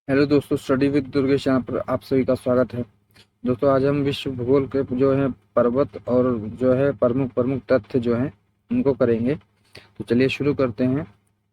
Hello दोस्तों, study with Durgesh यहाँ पर आप सभी का स्वागत है। दोस्तों, आज हम विश्व भूगोल के जो है पर्वत और जो है प्रमुख प्रमुख तथ्य जो हैं उनको करेंगे। तो चलिए शुरू करते हैं।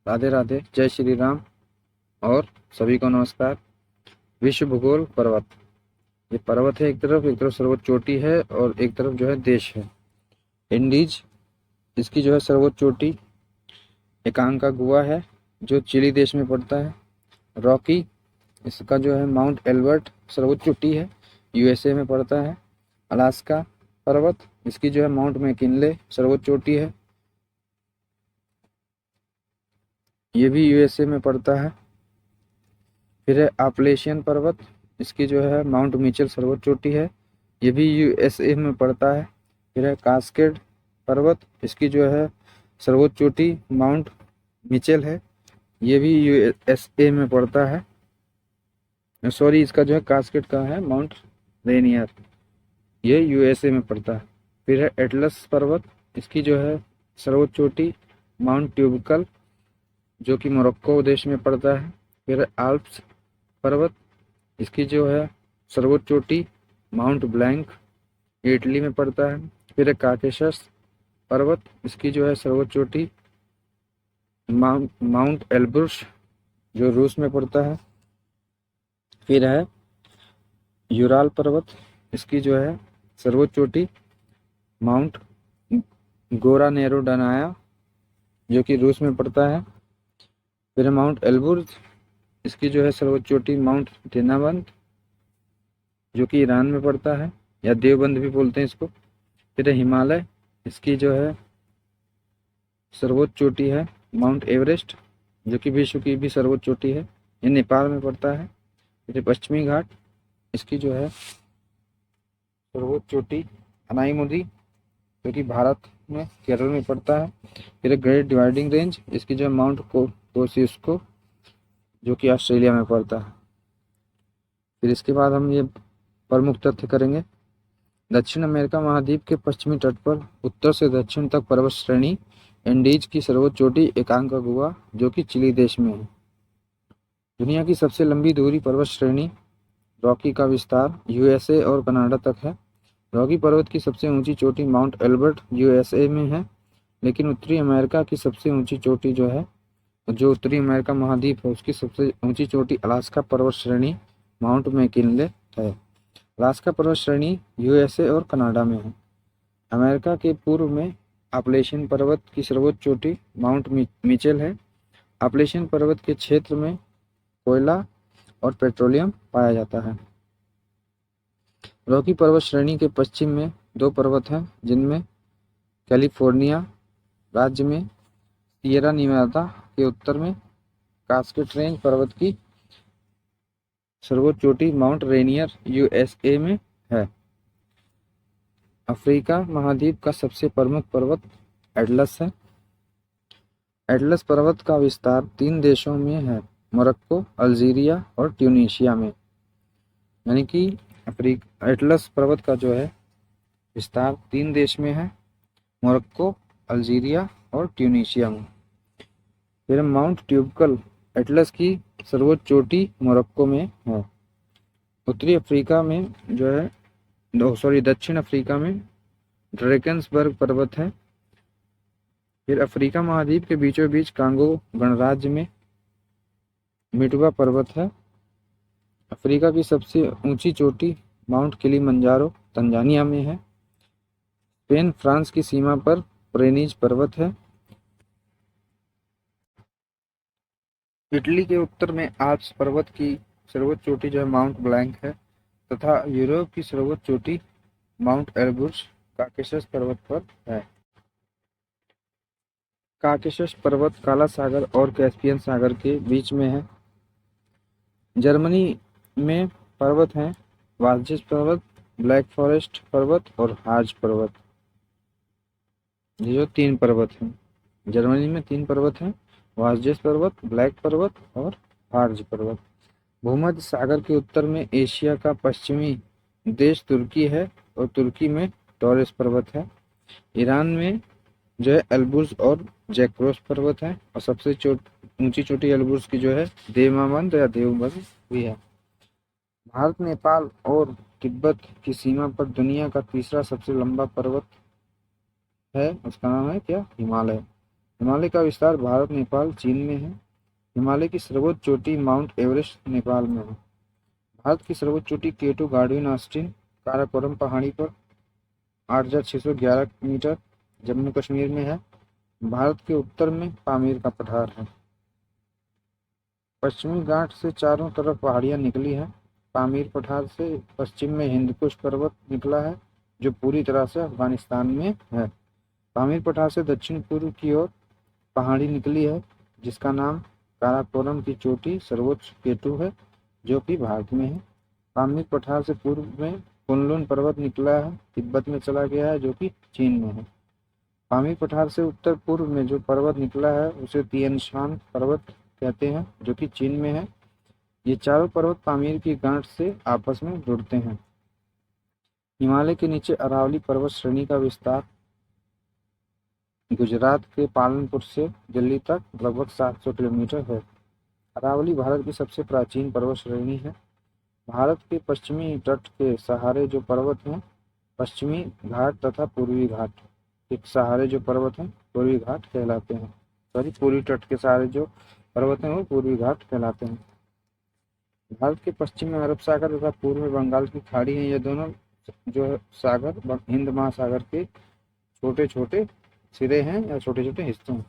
राधे राधे, जय श्री राम और सभी को नमस्कार। विश्व भूगोल पर्वत, ये पर्वत है। एक तरफ सर्वोच्च चोटी है और एक तरफ जो है देश है इंडीज। इसकी जो है सर्वोच्च चोटी एकांकागुआ है जो चिली देश में पड़ता है। रॉकी, इसका जो है माउंट एल्बर्ट सर्वोच्च चोटी है, यूएसए में पड़ता है। अलास्का पर्वत, इसकी जो है माउंट मैकिनले सर्वोच्च चोटी है, ये भी यूएसए में पड़ता है। फिर है आपलेशियन पर्वत, इसकी जो है माउंट मिचेल सर्वोच्च चोटी है, ये भी यूएसए में पड़ता है। फिर है कास्केड पर्वत, इसकी जो है सर्वोच्च चोटी माउंट मिचेल है, ये भी यूएसए में पड़ता है। सॉरी, इसका जो है कास्केड का है माउंट रेनियर, ये यूएसए में पड़ता है। फिर है एटलस पर्वत, इसकी जो है सर्वोच्च चोटी माउंट ट्यूबकल जो कि मोरक्को देश में पड़ता है। फिर है आल्प्स पर्वत, इसकी जो है सर्वोच्च चोटी माउंट ब्लैंक, ये इटली में पड़ता है। फिर है काकेशस पर्वत, इसकी जो है सर्वोच्च चोटी माउंट एल्ब्रुस जो रूस में पड़ता है। फिर है यूराल पर्वत, इसकी जो है सर्वोच्च चोटी माउंट गोरानेरोडनाया जो कि रूस में पड़ता है। फिर है माउंट एल्बुर्ज, इसकी जो है सर्वोच्च चोटी माउंट देनाबंद जो कि ईरान में पड़ता है, या देवबंद भी बोलते हैं इसको। फिर है हिमालय, इसकी जो है सर्वोच्च चोटी है माउंट एवरेस्ट जो कि विश्व की भी सर्वोच्च चोटी है, ये नेपाल में पड़ता है। फिर है पश्चिमी घाट, इसकी जो है सर्वोच्च चोटी अनाईमुदी जो कि भारत में केरल में पड़ता है। फिर ग्रेट डिवाइडिंग रेंज, इसकी जो है माउंट कोसिस्को जो कि ऑस्ट्रेलिया में पड़ता है। फिर इसके बाद हम ये प्रमुख तथ्य करेंगे। दक्षिण अमेरिका महाद्वीप के पश्चिमी तट पर उत्तर से दक्षिण तक पर्वत श्रेणी एंडीज की सर्वोच्च चोटी एकांकागुआ जो कि चिली देश में है। दुनिया की सबसे लंबी दूरी पर्वत श्रेणी रॉकी का विस्तार यूएसए और कनाडा तक है। रॉकी पर्वत की सबसे ऊंची चोटी माउंट एल्बर्ट यूएसए में है, लेकिन उत्तरी अमेरिका की सबसे ऊंची चोटी जो है, जो उत्तरी अमेरिका महाद्वीप है उसकी सबसे ऊंची चोटी अलास्का पर्वत श्रेणी माउंट मैकिनले है। अलास्का पर्वत श्रेणी यूएसए और कनाडा में है। अमेरिका के पूर्व में आपलेशियन पर्वत की सर्वोच्च चोटी माउंट मिचेल है। आपलेशियन पर्वत के क्षेत्र में कोयला और पेट्रोलियम पाया जाता है। रॉकी पर्वत श्रेणी के पश्चिम में दो पर्वत हैं, जिनमें कैलिफोर्निया राज्य में सिएरा निवादा के उत्तर में कास्केड रेंज पर्वत की सर्वोच्च चोटी माउंट रेनियर यूएसए में है। अफ्रीका महाद्वीप का सबसे प्रमुख पर्वत एटलस है। एटलस पर्वत का विस्तार 3 देशों में है, मोरक्को, अल्जीरिया और ट्यूनीशिया में। यानी कि एटलस पर्वत का जो है विस्तार 3 देश में है, मोरक्को, अल्जीरिया और ट्यूनीशिया में। फिर माउंट ट्यूबकल एटलस की सर्वोच्च चोटी मोरक्को में है। उत्तरी अफ्रीका में जो है दक्षिण अफ्रीका में ड्रेकन्सबर्ग पर्वत है। फिर अफ्रीका महाद्वीप के बीचों बीच कांगो गणराज्य में मिटवा पर्वत है। अफ्रीका की सबसे ऊंची चोटी माउंट किलिमंजारो तंजानिया में है। स्पेन फ्रांस की सीमा पर प्रेनीज पर्वत है। इटली के उत्तर में आल्प्स पर्वत की सर्वोच्च चोटी जो है माउंट ब्लैंक है, तथा यूरोप की सर्वोच्च चोटी माउंट एल्ब्रुस काकेशस पर्वत पर है। काकेशस पर्वत काला सागर और कैस्पियन सागर के बीच में है। जर्मनी में पर्वत हैं वाल्जिस पर्वत, ब्लैक फॉरेस्ट पर्वत और हार्ज पर्वत। ये जो 3 पर्वत हैं, जर्मनी में 3 पर्वत हैं, वाल्जिस पर्वत, ब्लैक पर्वत और हार्ज पर्वत। भूमध्य सागर के उत्तर में एशिया का पश्चिमी देश तुर्की है और तुर्की में टॉरस पर्वत है। ईरान में जो है एल्ब्रुज और जैक्रोस पर्वत है, और सबसे ऊंची चोटी एल्ब्रुस की जो है देवबंद या देवबंद भी है। भारत, नेपाल और तिब्बत की सीमा पर दुनिया का तीसरा सबसे लंबा पर्वत है, उसका नाम है क्या, हिमालय। हिमालय का विस्तार भारत, नेपाल, चीन में है। हिमालय की सर्वोच्च चोटी माउंट एवरेस्ट नेपाल में है। भारत की सर्वोच्च चोटी केटू गार्डविन ऑस्टिन काराकोरम पहाड़ी पर 8,611 मीटर जम्मू कश्मीर में है। भारत के उत्तर में पामीर का पठार है। पश्चिमी घाट से चारों तरफ पहाड़ियां निकली हैं। पामीर पठार से पश्चिम में हिंदकुश पर्वत निकला है, जो पूरी तरह से अफगानिस्तान में है। पामीर पठार से दक्षिण पूर्व की ओर पहाड़ी निकली है, जिसका नाम काराकोरम की चोटी सर्वोच्च केटू है, जो कि भारत में है। पामीर पठार से पूर्व में कुनलुन पर्वत निकला है, तिब्बत में चला गया है, जो कि चीन में है। पामीर पठार से उत्तर पूर्व में जो पर्वत निकला है उसे तियनशान पर्वत कहते हैं, जो कि चीन में है। ये चारों पर्वत पामीर की गांठ से आपस में जुड़ते हैं। हिमालय के नीचे अरावली पर्वत श्रेणी का विस्तार गुजरात के पालनपुर से दिल्ली तक लगभग 700 किलोमीटर है। अरावली भारत की सबसे प्राचीन पर्वत श्रेणी है। भारत के पश्चिमी तट के सहारे जो पर्वत हैं, पश्चिमी घाट तथा पूर्वी घाट के सहारे जो पर्वत हैं पूर्वी घाट कहलाते हैं। सॉरी, पूर्वी तट के सहारे जो पर्वत हैं वो पूर्वी घाट कहलाते हैं। भारत के पश्चिम में अरब सागर तथा पूर्व में बंगाल की खाड़ी है। ये दोनों जो है सागर हिंद महासागर के छोटे छोटे सिरे हैं या छोटे छोटे हिस्से हैं।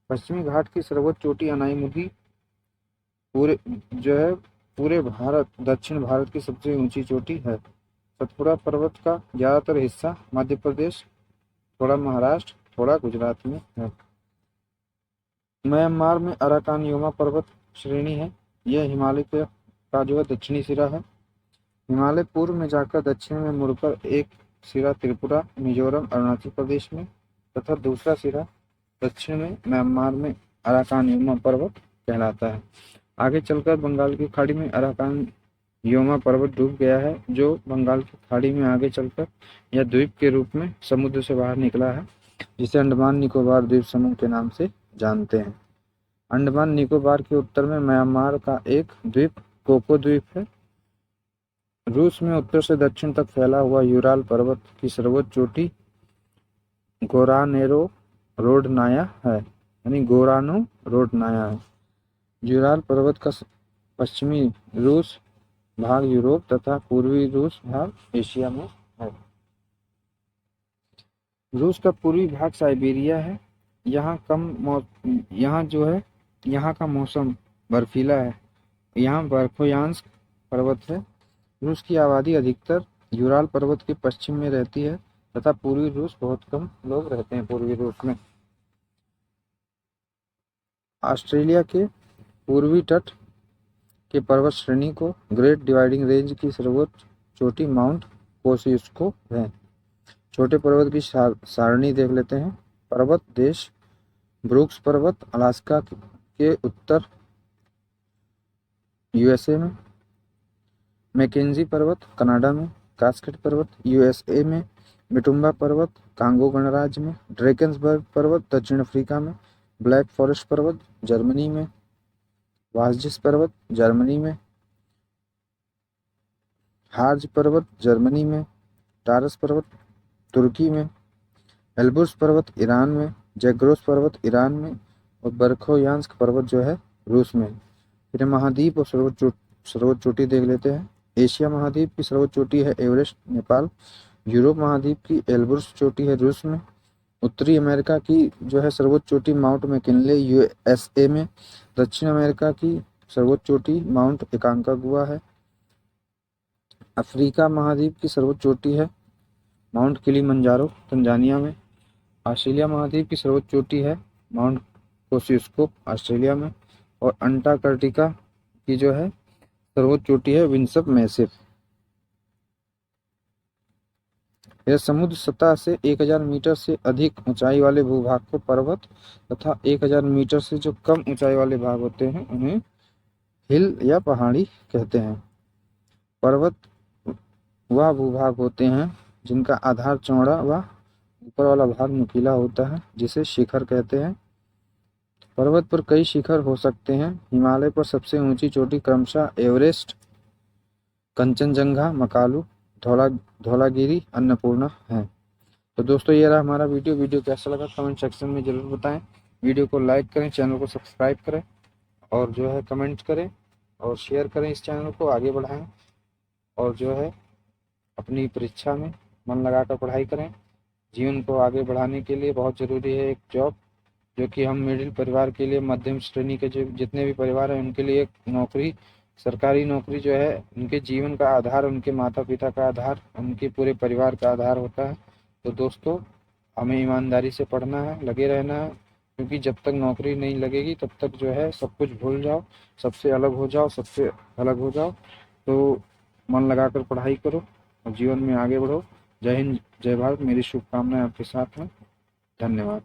पश्चिमी घाट की सर्वोच्च चोटी अनाईमुखी पूरे जो है पूरे भारत दक्षिण भारत की सबसे ऊंची चोटी है। सतपुड़ा पर्वत का ज्यादातर हिस्सा मध्य प्रदेश, थोड़ा महाराष्ट्र, थोड़ा गुजरात में है। म्यांमार में अराकानयोमा पर्वत श्रेणी है। यह हिमालय का जो है दक्षिणी सिरा है। हिमालय पूर्व में जाकर दक्षिण में मुड़कर एक सिरा त्रिपुरा, मिजोरम, अरुणाचल प्रदेश में तथा दूसरा सिरा दक्षिण में म्यांमार में अराकानयोमा पर्वत कहलाता है। आगे चलकर बंगाल की खाड़ी में अराकानयोमा पर्वत डूब गया है, जो बंगाल की खाड़ी में आगे चलकर यह द्वीप के रूप में समुद्र से बाहर निकला है, जिसे अंडमान निकोबार द्वीप समूह के नाम से जानते हैं। अंडमान निकोबार के उत्तर में म्यांमार का एक द्वीप कोको द्वीप है। रूस में उत्तर से दक्षिण तक फैला हुआ यूराल पर्वत की सर्वोच्च चोटी गोरानेरो रोडनाया है, यानी गोरानो रोडनाया है। यूराल पर्वत का पश्चिमी रूस भाग यूरोप तथा पूर्वी रूस भाग एशिया में है। रूस का पूर्वी भाग साइबेरिया है। यहाँ जो है यहाँ का मौसम बर्फीला है। यहाँ बर्फोयांस्क पर्वत है। रूस की आबादी अधिकतर यूराल पर्वत के पश्चिम में रहती है तथा पूर्वी रूस बहुत कम लोग रहते हैं पूर्वी रूस में। ऑस्ट्रेलिया के पूर्वी तट के पर्वत श्रेणी को ग्रेट डिवाइडिंग रेंज की सर्वोच्च चोटी माउंट कोसियुस्को है। छोटे पर्वत की सारणी देख लेते हैं। पर्वत देश ब्रूक्स पर्वत अलास्का के उत्तर यूएसए में, मैकेंजी पर्वत कनाडा में, कास्केड पर्वत यूएसए में, मिटुम्बा पर्वत कांगो गणराज्य में, ड्रेकेंसबर्ग पर्वत दक्षिण अफ्रीका में, ब्लैक फॉरेस्ट पर्वत जर्मनी में, वासजिस पर्वत जर्मनी में, हार्ज पर्वत जर्मनी में, टारस पर्वत तुर्की में, एल्ब्रुस पर्वत ईरान में, जैग्रोस पर्वत ईरान में और बरखोयांस्क पर्वत जो है रूस में। फिर महाद्वीप और सर्वोच्च चोटी देख लेते हैं। एशिया महाद्वीप की सर्वोच्च चोटी है एवरेस्ट नेपाल। यूरोप महाद्वीप की एल्ब्रुस चोटी है रूस में। उत्तरी अमेरिका की जो है सर्वोच्च चोटी माउंट मैकिनले यूएसए में। दक्षिण अमेरिका की सर्वोच्च चोटी माउंट एकांकागुआ है। अफ्रीका महाद्वीप की सर्वोच्च चोटी है माउंट किलिमंजारो तंजानिया में। ऑस्ट्रेलिया महाद्वीप की सर्वोच्च चोटी है माउंट कोसियुस्को ऑस्ट्रेलिया में। और अंटार्कटिका की जो है सर्वोच्च चोटी है विंसप मैसिफ। यह समुद्र सतह से 1000 मीटर से अधिक ऊंचाई वाले भूभाग को पर्वत तथा 1000 मीटर से जो कम ऊंचाई वाले भाग होते हैं उन्हें हिल या पहाड़ी कहते हैं। पर्वत वह भूभाग होते हैं जिनका आधार चौड़ा व ऊपर वाला भाग नुकीला होता है, जिसे शिखर कहते हैं। पर्वत पर कई शिखर हो सकते हैं। हिमालय पर सबसे ऊंची चोटी क्रमशः एवरेस्ट, कंचनजंगा, मकालू, धौलागिरी, अन्नपूर्णा है। तो दोस्तों ये रहा हमारा वीडियो कैसा लगा कमेंट सेक्शन में जरूर बताएं। वीडियो को लाइक करें, चैनल को सब्सक्राइब करें और जो है कमेंट करें और शेयर करें, इस चैनल को आगे बढ़ाएं और जो है अपनी परीक्षा में मन लगाकर पढ़ाई करें। जीवन को आगे बढ़ाने के लिए बहुत ज़रूरी है एक जॉब, जो कि हम मिडिल परिवार के लिए, मध्यम श्रेणी के जो जितने भी परिवार हैं उनके लिए एक नौकरी, सरकारी नौकरी जो है उनके जीवन का आधार, उनके माता पिता का आधार, उनके पूरे परिवार का आधार होता है। तो दोस्तों हमें ईमानदारी से पढ़ना है, लगे रहना है, क्योंकि जब तक नौकरी नहीं लगेगी तब तक जो है सब कुछ भूल जाओ, सबसे अलग हो जाओ, सबसे अलग हो जाओ। तो मन लगाकर पढ़ाई करो और जीवन में आगे बढ़ो। जय हिंद, जय भारत। मेरी शुभकामनाएं आपके साथ हैं। धन्यवाद।